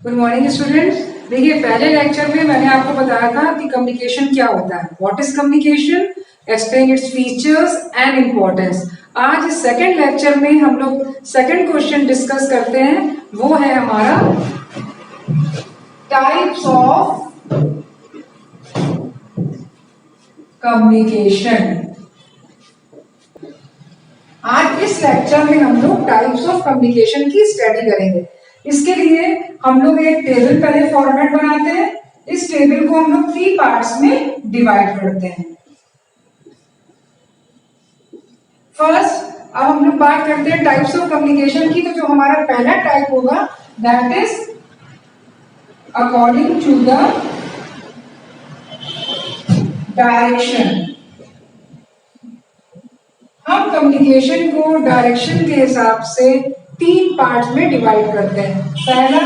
Good morning students. देखिए, पहले lecture में मैंने आपको बताया था कि कम्युनिकेशन क्या होता है, what is communication, explain its features and importance. आज सेकंड लेक्चर में हम लोग सेकंड क्वेश्चन डिस्कस करते हैं, वो है हमारा टाइप्स ऑफ कम्युनिकेशन। आज इस लेक्चर में हम लोग टाइप्स ऑफ कम्युनिकेशन की स्टडी करेंगे। इसके लिए हम लोग एक टेबल पहले फॉर्मेट बनाते हैं। इस टेबल को हम लोग 3 पार्ट्स में डिवाइड करते हैं। फर्स्ट, अब हम लोग बात करते हैं टाइप्स ऑफ कम्युनिकेशन की। तो जो हमारा पहला टाइप होगा that is according to the direction. हम कम्युनिकेशन को डायरेक्शन के हिसाब से 3 पार्ट्स में डिवाइड करते हैं। पहला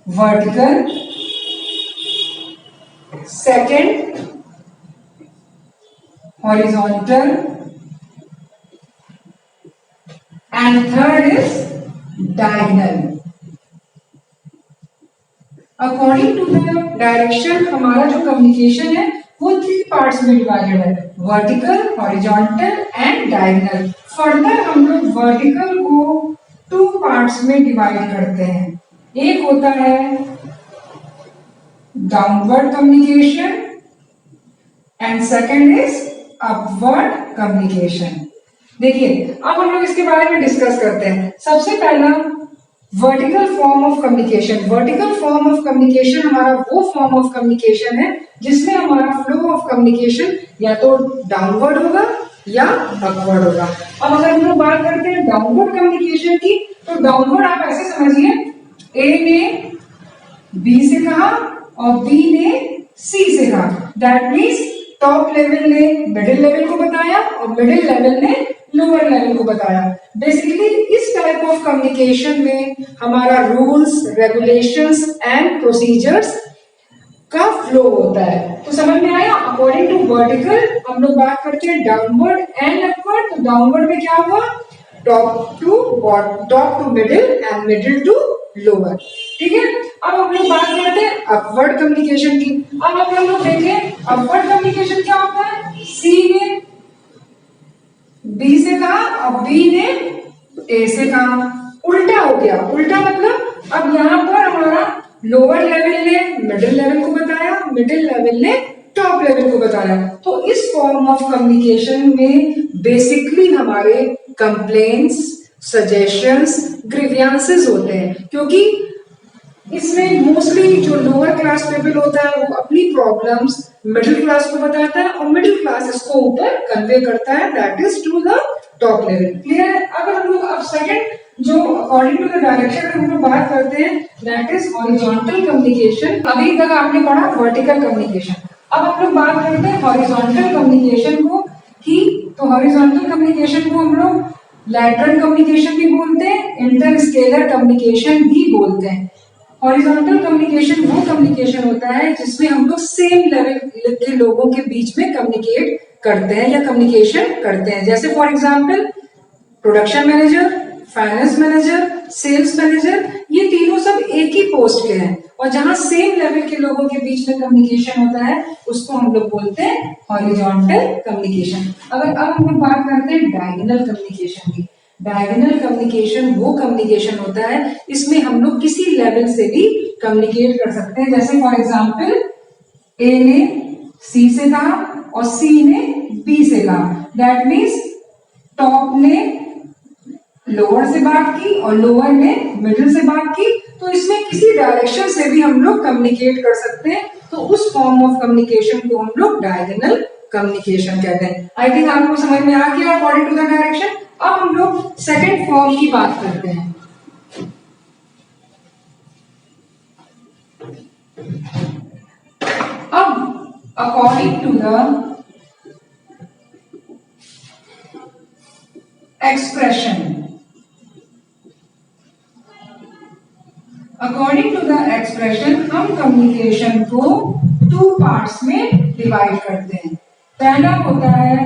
vertical, second horizontal and third is diagonal. According to the direction हमारा जो कम्युनिकेशन है वो 3 पार्ट्स में डिवाइडेड है, vertical, horizontal and diagonal. Further हम लोग वर्टिकल को 2 पार्ट्स में डिवाइड करते हैं। एक होता है downward communication and second is upward communication. देखिए, अब हम लोग इसके बारे में डिस्कस करते हैं। सबसे पहला vertical form of communication. Vertical form of communication हमारा वो फॉर्म ऑफ कम्युनिकेशन है जिसमें हमारा फ्लो ऑफ कम्युनिकेशन या तो डाउनवर्ड होगा या अपवर्ड होगा। अब अगर हम लोग बात करते हैं डाउनवर्ड कम्युनिकेशन की, तो डाउनवर्ड आप ऐसे समझिए, ए ने बी से कहा और बी ने सी से कहा। दैट मीन्स टॉप लेवल ने मिडिल लेवल को बताया और मिडिल लेवल ने लोअर लेवल को बताया। बेसिकली इस टाइप ऑफ कम्युनिकेशन में हमारा रूल्स, रेगुलेशंस एंड प्रोसीजर्स का फ्लो होता है। तो समझ में आया? अकॉर्डिंग टू वर्टिकल हम लोग बात करते हैं डाउनवर्ड एंड अपवर्ड। तो डाउनवर्ड में क्या हुआ? Top to middle and middle to lower. ठीक है। अब हम लोग बात करते हैं अपवर्ड कम्युनिकेशन की। अब हम लोग देखें अपवर्ड कम्युनिकेशन क्या होता है। सी ने बी से कहा और बी ने ए से कहा, उल्टा हो गया। उल्टा मतलब अब यहाँ पर हमारा लोअर लेवल ने मिडिल लेवल को बताया, मिडिल लेवल ने टॉप लेवल को बताया। तो इस फॉर्म ऑफ कम्युनिकेशन में बेसिकली हमारे कंप्लेंट्स, सजेशंस, ग्रीवियंसेस होते हैं, क्योंकि इसमें मोस्टली जो लोअर क्लास पीपल होता है वो अपनी प्रॉब्लम्स मिडिल क्लास को बताता है और मिडिल क्लास इसको ऊपर कन्वे करता है, that is to the top level. Clear है? अगर हम लोग अब सेकंड जो अकॉर्डिंग टू द डायरेक्शन हम लोग बात करते हैं दैट इज हॉरिजॉन्टल कम्युनिकेशन। अभी तक आपने पढ़ा वर्टिकल कम्युनिकेशन, अब हम लोग बात करते हैं हॉरिजॉन्टल कम्युनिकेशन को की। तो हॉरिजॉन्टल कम्युनिकेशन को हम लोग लैटरल कम्युनिकेशन भी बोलते हैं, इंटरस्केलर कम्युनिकेशन भी बोलते हैं। हॉरिजॉन्टल कम्युनिकेशन वो कम्युनिकेशन होता है जिसमें हम लोग सेम लेवल के लोगों के बीच में कम्युनिकेट करते हैं या कम्युनिकेशन करते हैं। जैसे for example production manager, finance manager, sales manager, ये तीनों सब एक ही पोस्ट के हैं और जहां सेम लेवल के लोगों के बीच में कम्युनिकेशन होता है उसको हम लोग बोलते हैं हॉरिजॉन्टल कम्युनिकेशन। अब हम लोग बात करते हैं डायगोनल कम्युनिकेशन की। डायगोनल कम्युनिकेशन वो कम्युनिकेशन होता है इसमें हम लोग किसी लेवल से भी कम्युनिकेट कर सकते हैं। जैसे फॉर एग्जांपल ए ने सी से कहा और सी ने बी से कहा, दैट मीन्स टॉप ने लोअर से बात की और लोअर ने मिडिल से बात की। तो इसमें किसी डायरेक्शन से भी हम लोग कम्युनिकेट कर सकते हैं। तो उस फॉर्म ऑफ कम्युनिकेशन को हम लोग डायगोनल कम्युनिकेशन कहते हैं। आई थिंक आपको समझ में आ गया अकॉर्डिंग टू द डायरेक्शन। अब हम लोग सेकंड फॉर्म की बात करते हैं। अब according to the expression, according to the expression हम कम्युनिकेशन को 2 पार्ट्स में डिवाइड करते हैं। पहला होता है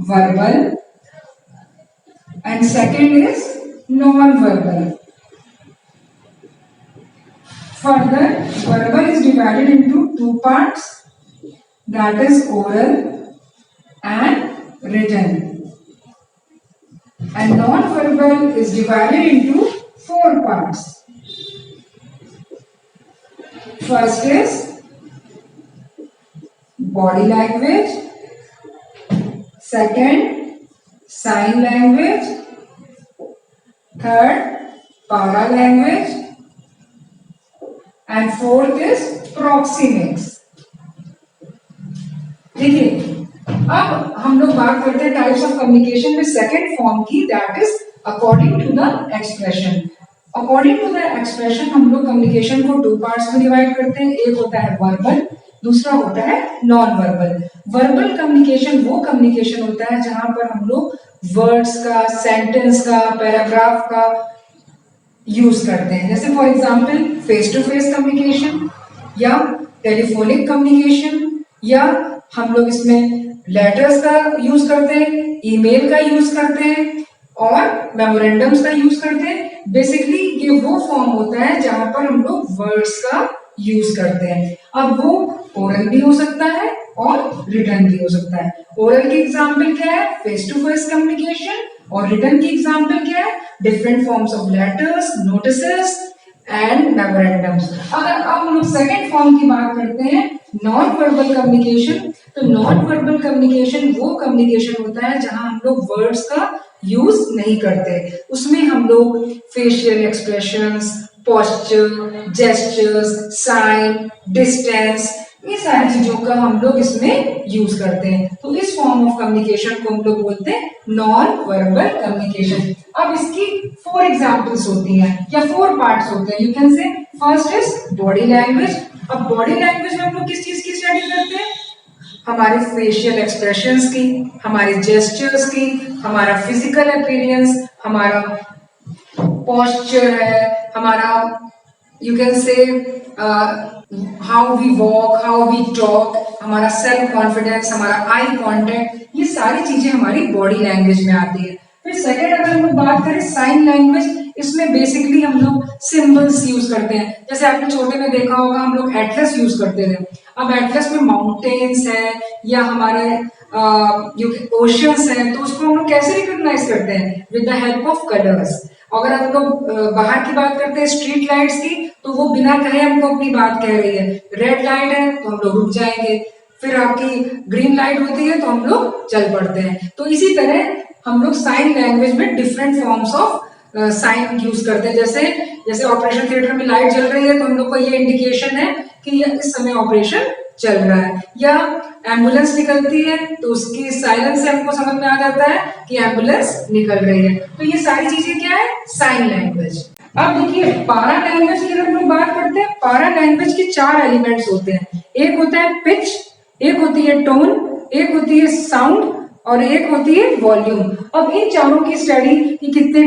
verbal and second is non-verbal. Further, verbal is divided into two parts, that is oral and written. And non-verbal is divided into four parts. First is body language, second sign language, third para language, and fourth is proxemics. देखिए, अब हम लोग बात करते हैं types of communication में second form की, that is according to the expression. According to the expression हम लोग कम्युनिकेशन को टू पार्ट्स में डिवाइड करते हैं. एक होता है वर्बल, दूसरा होता है नॉन वर्बल. वर्बल कम्युनिकेशन वो कम्युनिकेशन होता है जहां पर हम लोग वर्ड्स का, सेंटेंस का, पैराग्राफ का यूज करते हैं. जैसे for example face to face communication या टेलीफोनिक कम्युनिकेशन, या हम लोग इसमें लेटर्स का यूज करते हैं, ईमेल का यूज करते हैं और मेमोरेंडम्स का यूज करते हैं. बेसिकली ये वो फॉर्म होता है जहां पर हम लोग वर्ड्स का यूज करते हैं. अब वो ओरल भी हो सकता है और रिटन भी हो सकता है. ओरल की एग्जाम्पल क्या है? Face to face communication. और रिटन की एग्जाम्पल क्या है? Different forms of letters, notices and memorandums. अगर अब हम लोग सेकेंड फॉर्म की बात करते हैं, नॉन वर्बल कम्युनिकेशन, तो नॉन वर्बल कम्युनिकेशन वो कम्युनिकेशन होता है जहां हम लोग वर्ड्स का यूज नहीं करते. उसमें हम लोग facial expressions, posture, gestures, sign, distance, ये सारी चीजों का हम लोग इसमें यूज करते हैं. तो इस फॉर्म ऑफ कम्युनिकेशन को हम लोग बोलते हैं नॉन वर्बल कम्युनिकेशन. अब इसकी फोर एग्जाम्पल्स होती हैं या फोर पार्ट्स होते हैं. यू कैन से फर्स्ट इज बॉडी लैंग्वेज. अब बॉडी लैंग्वेज में हम लोग किस चीज की स्टडी करते हैं? हमारे फेशियल एक्सप्रेशंस की, हमारे जेस्चर्स की, हमारा फिजिकल अपीयरेंस, हमारा पोस्चर है, हमारा you can say how we walk, how we talk, हमारा सेल्फ कॉन्फिडेंस, हमारा आई कॉन्टेक्ट, ये सारी चीजें हमारी बॉडी लैंग्वेज में आती है. फिर सेकेंड अगर हम लोग बात करें साइन लैंग्वेज, इसमें बेसिकली हम लोग सिंबल्स यूज करते हैं. जैसे आपने छोटे में देखा होगा हम लोग एटलस यूज करते थे. अब एटलस में माउंटेन्स है या हमारे ओशियंस हैं, तो उसको हम लोग कैसे रिकॉग्नाइज करते हैं? With the help of colours. अगर हम लोग बाहर की बात करते हैं स्ट्रीट लाइट्स की, तो वो बिना कहे हमको अपनी बात कह रही है. रेड लाइट है तो हम लोग रुक जाएंगे, फिर आपकी ग्रीन लाइट होती है तो हम लोग चल पड़ते हैं. तो इसी तरह हम लोग साइन लैंग्वेज में different forms of sine use करते हैं. जैसे जैसे ऑपरेशन थिएटर में लाइट जल रही है तो हम लोग को ये इंडिकेशन है कि इस समय ऑपरेशन चल रहा है. या एम्बुलेंस निकलती है तो उसकी साइलेंस से हमको समझ में आ जाता है कि एम्बुलेंस निकल रही है. तो ये सारी चीजें क्या है? Sign language. अब देखिए पारा लैंग्वेज की हम लोग बात करते हैं. पारा लैंग्वेज के चार एलिमेंट्स होते हैं. एक होता है पिच, एक होती है टोन, एक होती है साउंड और एक होती है वॉल्यूम. अब इन चारों की स्टडी कि कितने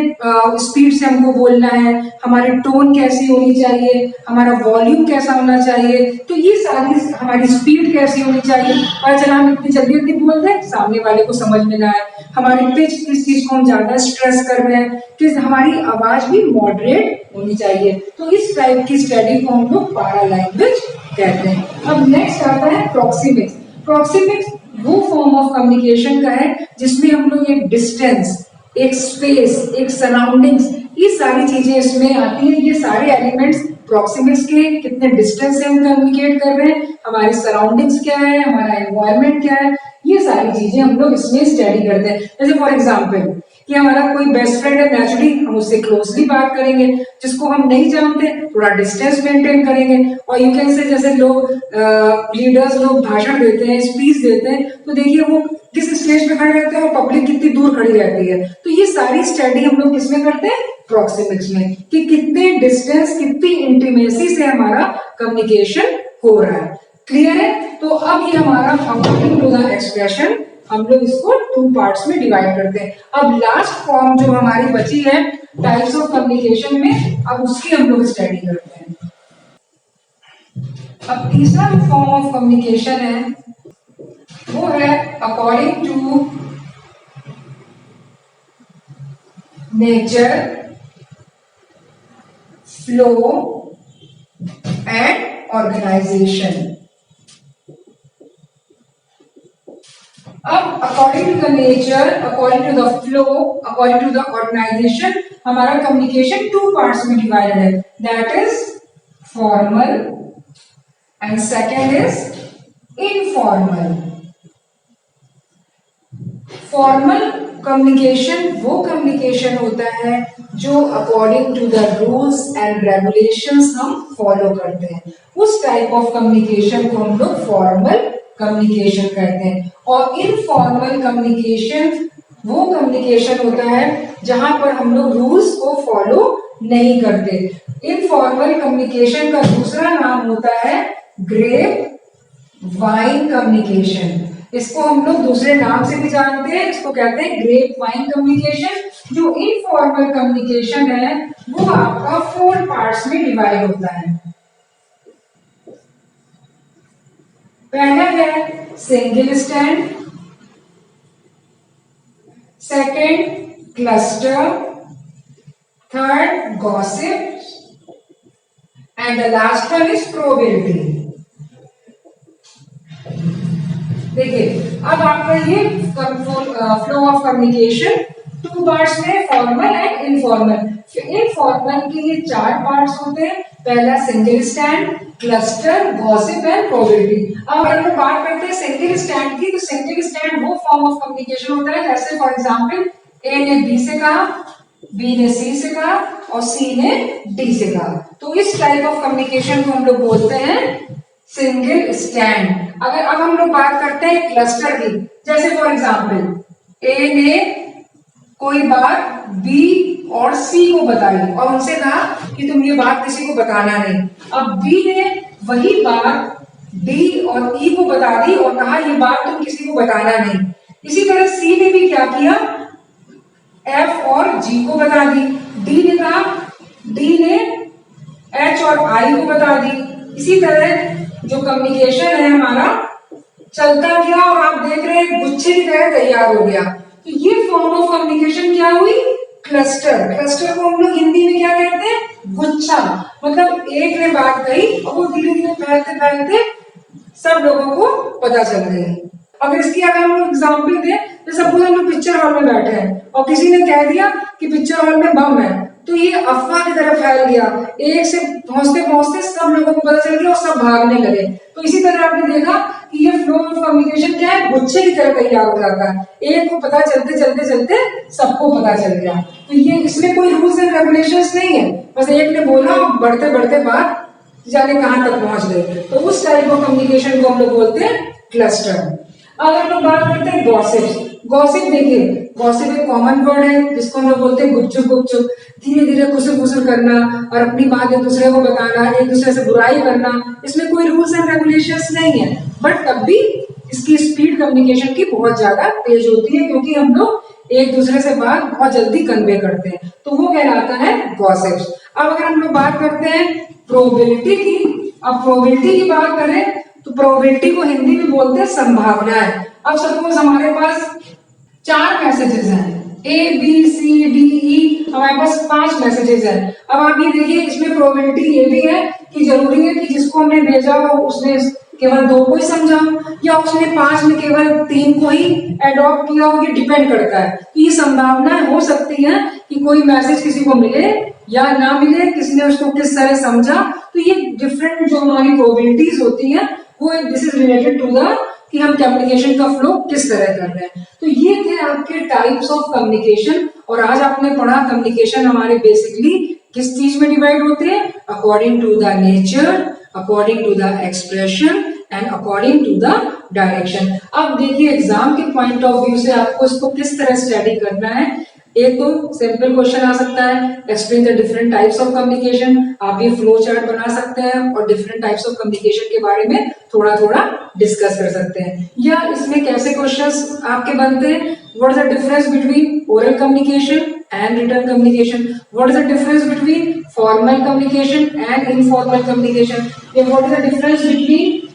स्पीड से हमको बोलना है, हमारी टोन कैसी होनी चाहिए, हमारा वॉल्यूम कैसा होना चाहिए, तो ये सारी हमारी स्पीड कैसी होनी चाहिए, और चला हम इतनी जल्दी जल्दी बोलते हैं सामने वाले को समझ में ना आए, हमारी पिच किस चीज को हम ज्यादा स्ट्रेस कर रहे हैं, कि हमारी आवाज भी मॉडरेट होनी चाहिए. तो इस टाइप की स्टडी को हम लोग पारा लैंग्वेज कहते हैं. अब नेक्स्ट आता है प्रॉक्सिमिक्स. प्रॉक्सिमिक्स वो फॉर्म ऑफ कम्युनिकेशन का है जिसमें हम लोग एक डिस्टेंस, एक स्पेस, एक सराउंडिंग्स, ये सारी चीजें इसमें आती हैं. ये सारे एलिमेंट्स प्रॉक्सिमिक्स के, कितने डिस्टेंस से हम कम्युनिकेट कर रहे हैं, हमारी सराउंडिंग्स क्या है, हमारा एनवायरमेंट क्या है, ये सारी चीजें हम लोग इसमें स्टडी करते हैं. जैसे फॉर एग्जाम्पल कि हमारा कोई बेस्ट फ्रेंड है, नेचुरली हम उससे क्लोजली बात करेंगे. जिसको हम नहीं जानते थोड़ा डिस्टेंस मेंटेन करेंगे. और यू कैन से जैसे लोग लीडर्स लोग भाषण देते हैं, स्पीच देते हैं, तो देखिए वो किस स्टेज पे खड़े रहते हैं और पब्लिक कितनी दूर खड़ी रहती है. तो ये सारी स्टडी हम लोग किसमें करते हैं? प्रॉक्सिमिक्स में, कि कितने डिस्टेंस, कितनी इंटीमेसी से हमारा कम्युनिकेशन हो रहा है. क्लियर है? तो अब ये हमारा अकॉर्डिंग टू द एक्सप्रेशन हम लोग इसको टू पार्ट्स में डिवाइड करते हैं. अब लास्ट फॉर्म जो हमारी बची है टाइप्स ऑफ कम्युनिकेशन में, अब उसकी हम लोग स्टडी करते हैं. अब तीसरा जो फॉर्म ऑफ कम्युनिकेशन है वो है according to nature, flow and organisation. अब according to the nature, according to the flow, according to the organisation, हमारा कम्युनिकेशन टू पार्ट्स में डिवाइडेड है, that is formal and second is informal. Formal communication वो communication होता है जो according to the rules and regulations हम follow करते हैं, उस टाइप ऑफ कम्युनिकेशन को हम लोग फॉर्मल कम्युनिकेशन कहते हैं। और इनफॉर्मल कम्युनिकेशन वो कम्युनिकेशन होता है जहां पर हम लोग रूल्स को फॉलो नहीं करते। इनफॉर्मल कम्युनिकेशन का दूसरा नाम होता है ग्रेप वाइन कम्युनिकेशन। इसको हम लोग दूसरे नाम से भी जानते हैं, इसको कहते हैं ग्रेप वाइन कम्युनिकेशन। जो इनफॉर्मल कम्युनिकेशन है वो आपका 4 पार्ट्स में डिवाइड होता है। पहला है single stand, second cluster, third gossip and the last one is probability. देखिए अब आपका ये फ्लो ऑफ कम्युनिकेशन 2 पार्ट्स में, फॉर्मल एंड इनफॉर्मल। इनफॉर्मल के ये 4 पार्ट्स होते हैं, पहला single stand, cluster, gossip and probability. अब अगर हम बात करते हैं सिंगल स्टैंड की, तो सिंगल स्टैंड वो फॉर्म ऑफ कम्युनिकेशन होता है जैसे फॉर एग्जांपल ए ने बी से कहा, बी ने सी से कहा और सी ने डी से कहा, तो इस टाइप ऑफ कम्युनिकेशन को हम लोग बोलते हैं सिंगल स्टैंड। अगर अब हम लोग बात करते हैं क्लस्टर की, जैसे फॉर एग्जांपल ए ने कोई बात बी और सी को बताई और उनसे कहा कि तुम ये बात किसी को बताना नहीं। अब बी ने वही बात डी और ई को बता दी और कहा ये बात तुम किसी को बताना नहीं। इसी तरह सी ने भी क्या किया, एफ और जी को बता दी। डी ने कहा, डी ने एच और आई को बता दी। इसी तरह जो कम्युनिकेशन है हमारा चलता गया और आप देख रहे हैं गुच्छे की तरह तैयार हो गया। तो ये फॉर्म ऑफ कम्युनिकेशन क्या हुई, क्लस्टर। क्लस्टर को हम लोग हिंदी में क्या कहते हैं, गुच्छा। मतलब एक ने बात कही और वो धीरे धीरे फैलते फैलते सब लोगों को पता चल गई। अगर इसकी अगर हम लोग एग्जाम्पल दें, तो सपोज हम लोग पिक्चर हॉल में बैठे हैं और किसी ने कह दिया कि पिक्चर हॉल में बम है, तो ये अफवाह की तरह फैल गया, एक से पहुंचते पहुंचते सब लोगों को पता चल गया और सब भागने लगे। तो इसी तरह आपने देखा कि ये फ्लो ऑफ कम्युनिकेशन क्या है, गुच्छे की तरह तैयार हो जाता है, एक को पता चलते चलते चलते सबको पता चल गया। तो ये इसमें कोई रूल्स एंड रेगुलेशंस नहीं है, बस एक ने बोला और बढ़ते बढ़ते बात जाने कहां तक पहुंच गए। तो उस टाइप ऑफ कम्युनिकेशन को हम लोग बोलते हैं क्लस्टर। अब हम लोग बात करते हैं गॉसिप। गॉसिप देखिए, गॉसिप एक कॉमन वर्ड है जिसको हम लोग बोलते हैं गुपचुप गुपचुप, धीरे धीरे कुसुर कुसुर करना और अपनी बात एक दूसरे को बताना, एक दूसरे से बुराई करना। इसमें कोई रूल्स एंड रेगुलेशंस नहीं है, बट तब भी इसकी स्पीड कम्युनिकेशन की बहुत ज्यादा तेज होती है क्योंकि हम लोग एक दूसरे से बात बहुत जल्दी कन्वे करते हैं, तो वो कहलाता है गॉसिप्स। अब अगर हम लोग बात करते हैं प्रोबेबिलिटी की, अब प्रोबेबिलिटी की बात करें तो प्रोबेबिलिटी को हिंदी में बोलते हैं संभावनाएं। अब सपोज हमारे पास 4 मैसेजेस हैं, A B C D E, हमारे पास 5 मैसेजेस हैं। अब आप ये देखिए इसमें प्रोबेबिलिटी ये भी है कि जरूरी है कि जिसको हमने भेजा हो उसने केवल 2 को ही समझा या उसने 5 में केवल 3 को ही एडॉप्ट किया हो, ये डिपेंड करता है। तो ये संभावनाएं हो सकती है कि कोई मैसेज किसी को मिले या ना मिले, किसी ने उसको किस तरह समझा। तो ये डिफरेंट जो हमारी प्रोबेबिलिटीज होती हैं वो this is related to the कि हम कम्युनिकेशन का फ्लो किस तरह कर रहे हैं। तो ये थे आपके टाइप्स ऑफ कम्युनिकेशन। और आज आपने पढ़ा कम्युनिकेशन हमारे बेसिकली किस चीज में डिवाइड होते हैं, according to the nature, according to the expression and according to the direction. अब देखिए एग्जाम के पॉइंट ऑफ व्यू से आपको इसको किस तरह स्टडी करना है। एक तो सिंपल क्वेश्चन आ सकता है, explain the different types of communication. आप ये फ्लो चार्ट बना सकते हैं और डिफरेंट टाइप्स ऑफ कम्युनिकेशन के बारे में थोड़ा थोड़ा डिस्कस कर सकते हैं। या इसमें कैसे क्वेश्चंस आपके बनते हैं, what is the difference between oral communication and written communication, what is the difference between formal communication and informal communication, and what is the difference between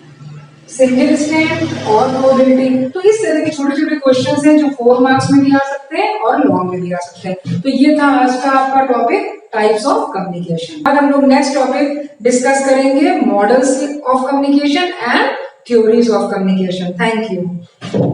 single stand और प्रोबेबिलिटी। तो इस तरह के छोटे छोटे क्वेश्चंस हैं जो 4 मार्क्स में भी आ सकते हैं और लॉन्ग में भी आ सकते हैं। तो ये था आज का आपका टॉपिक टाइप्स ऑफ कम्युनिकेशन। अब हम लोग नेक्स्ट टॉपिक डिस्कस करेंगे models of communication and theories of communication. Thank you.